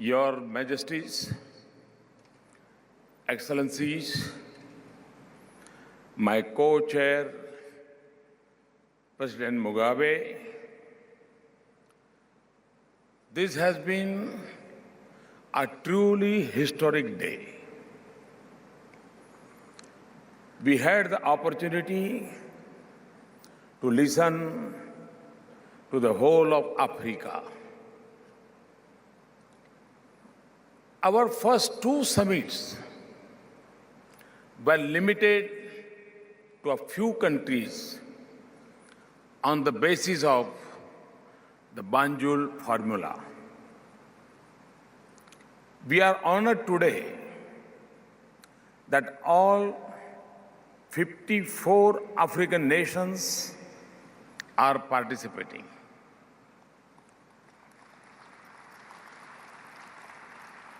Your Majesties, Excellencies, my co-chair, President Mugabe, this has been a truly historic day. We had the opportunity to listen to the whole of Africa. Our first two summits were limited to a few countries on the basis of the Banjul formula. We are honored today that all 54 African nations are participating.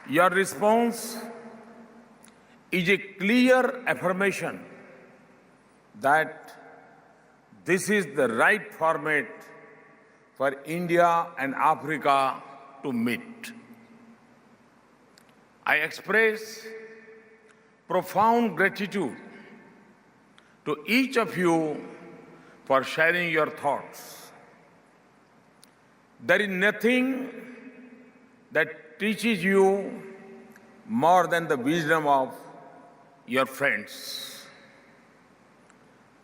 Your response is a clear affirmation that this is the right format for India and Africa to meet. I express profound gratitude to each of you for sharing your thoughts. There is nothing that teaches you more than the wisdom of your friends.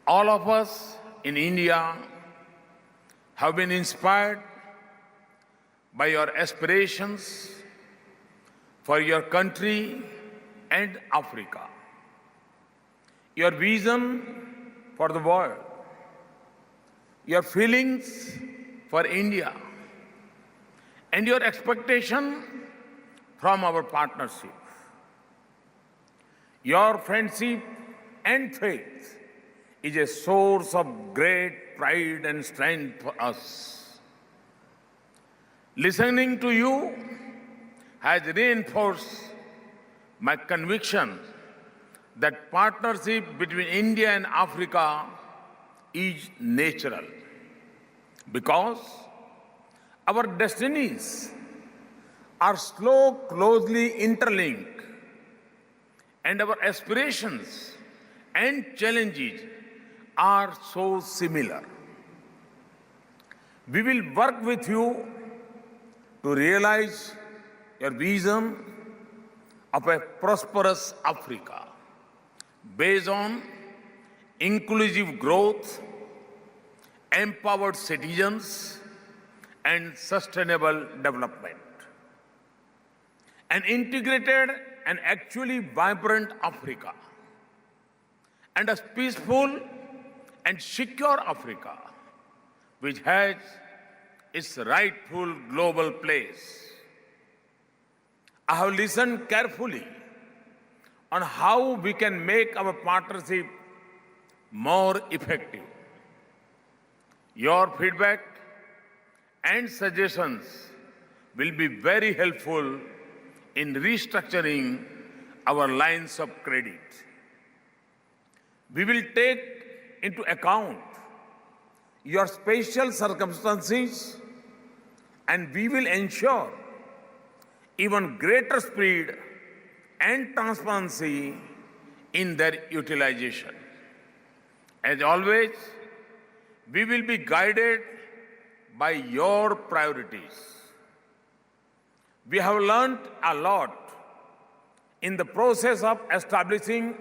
All of us in India have been inspired by your aspirations for your country and Africa, your vision for the world, your feelings for India, and your expectation from our partnership. Your friendship and faith is a source of great pride and strength for us. Listening to you has reinforced my conviction that partnership between India and Africa is natural because our destinies are so closely interlinked and our aspirations and challenges are so similar. We will work with you to realize your vision of a prosperous Africa based on inclusive growth, empowered citizens, and sustainable development. An integrated and actually vibrant Africa, and a peaceful and secure Africa, which has its rightful global place. I have listened carefully on how we can make our partnership more effective. Your feedback and suggestions will be very helpful in restructuring our lines of credit. We will take into account your special circumstances and we will ensure even greater speed and transparency in their utilization. As always, we will be guided by your priorities. We have learned a lot in the process of establishing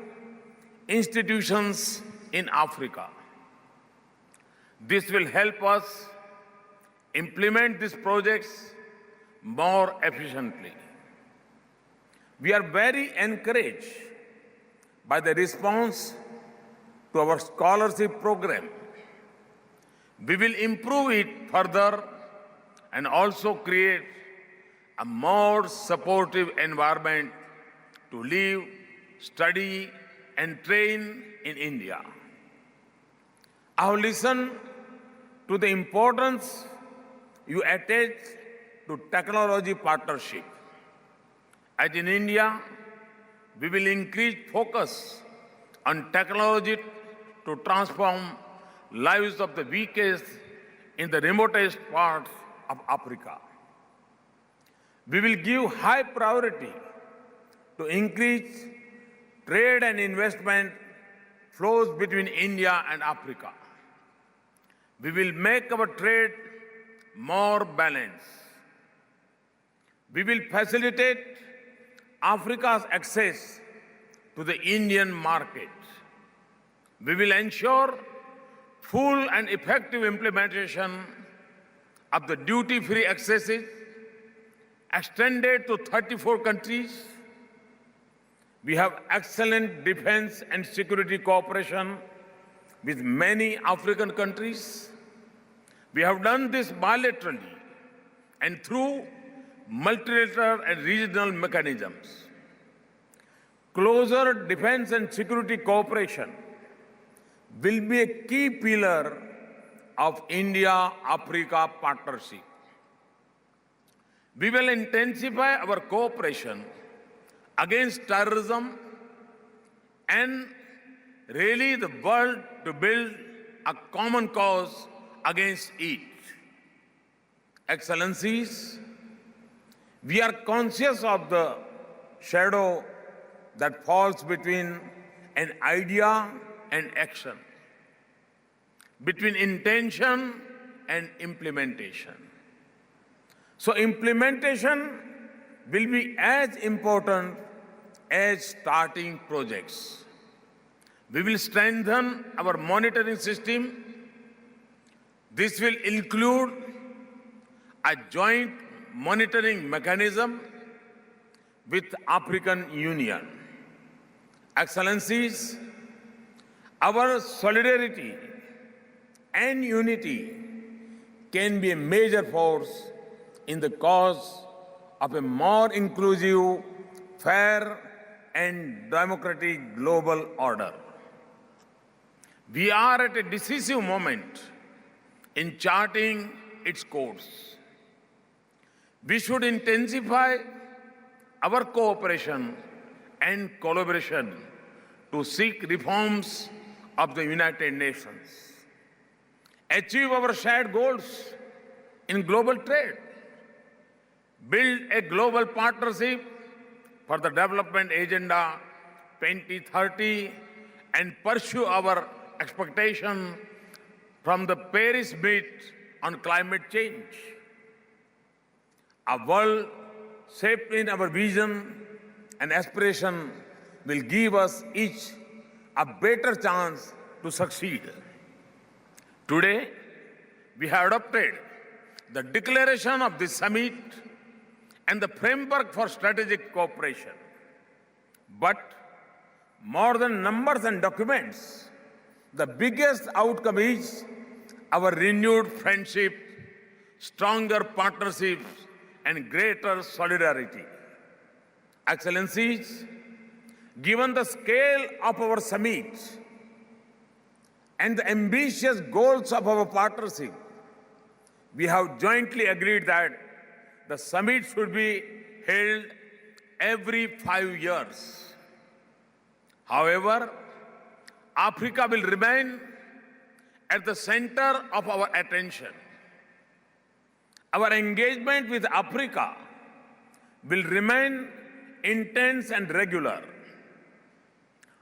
institutions in Africa. This will help us implement these projects more efficiently. We are very encouraged by the response to our scholarship program. We will improve it further and also create a more supportive environment to live, study, and train in India. I have listened to the importance you attach to technology partnership. As in India, we will increase focus on technology to transform lives of the weakest in the remotest parts of Africa. We will give high priority to increase trade and investment flows between India and Africa. We will make our trade more balanced. We will facilitate Africa's access to the Indian market. We will ensure full and effective implementation of the duty-free accesses extended to 34 countries. We have excellent defense and security cooperation with many African countries. We have done this bilaterally and through multilateral and regional mechanisms. Closer defense and security cooperation will be a key pillar of India-Africa partnership. We will intensify our cooperation against terrorism and rally the world to build a common cause against it. Excellencies, we are conscious of the shadow that falls between an idea and action, between intention and implementation. So implementation will be as important as starting projects. We will strengthen our monitoring system. This will include a joint monitoring mechanism with African Union. Excellencies, our solidarity and unity can be a major force in the cause of a more inclusive, fair, and democratic global order. We are at a decisive moment in charting its course. We should intensify our cooperation and collaboration to seek reforms of the United Nations, achieve our shared goals in global trade, build a global partnership for the Development Agenda 2030, and pursue our expectation from the Paris meet on climate change. A world shaped in our vision and aspiration will give us each a better chance to succeed. Today, we have adopted the declaration of this summit and the framework for strategic cooperation. But more than numbers and documents, the biggest outcome is our renewed friendship, stronger partnerships, and greater solidarity. Excellencies, given the scale of our summit and the ambitious goals of our partnership, we have jointly agreed that the summit should be held every 5 years. However, Africa will remain at the center of our attention. Our engagement with Africa will remain intense and regular.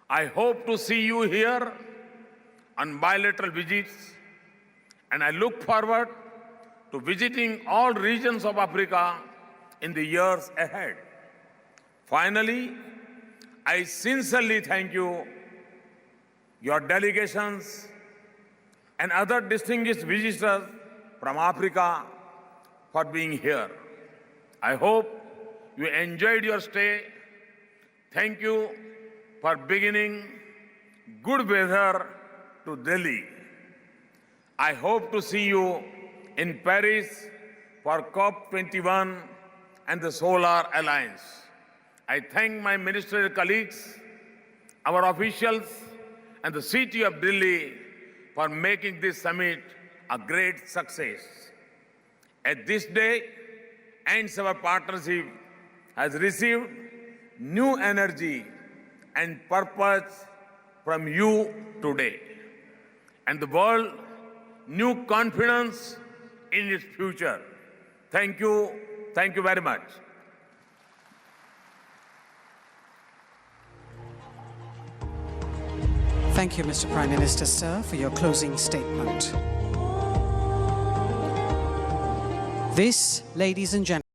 I hope to see you here on bilateral visits, and I look forward to visiting all regions of Africa in the years ahead. Finally, I sincerely thank you, your delegations, and other distinguished visitors from Africa for being here. I hope you enjoyed your stay. Thank you for bringing good weather to Delhi. I hope to see you in Paris for COP21 and the Solar Alliance. I thank my ministerial colleagues, our officials, and the city of Delhi for making this summit a great success. At this day, ends our partnership has received new energy and purpose from you today, and the world new confidence in its future. Thank you very much. Thank you, Mr. Prime Minister, sir, for your closing statement. This, ladies and gentlemen,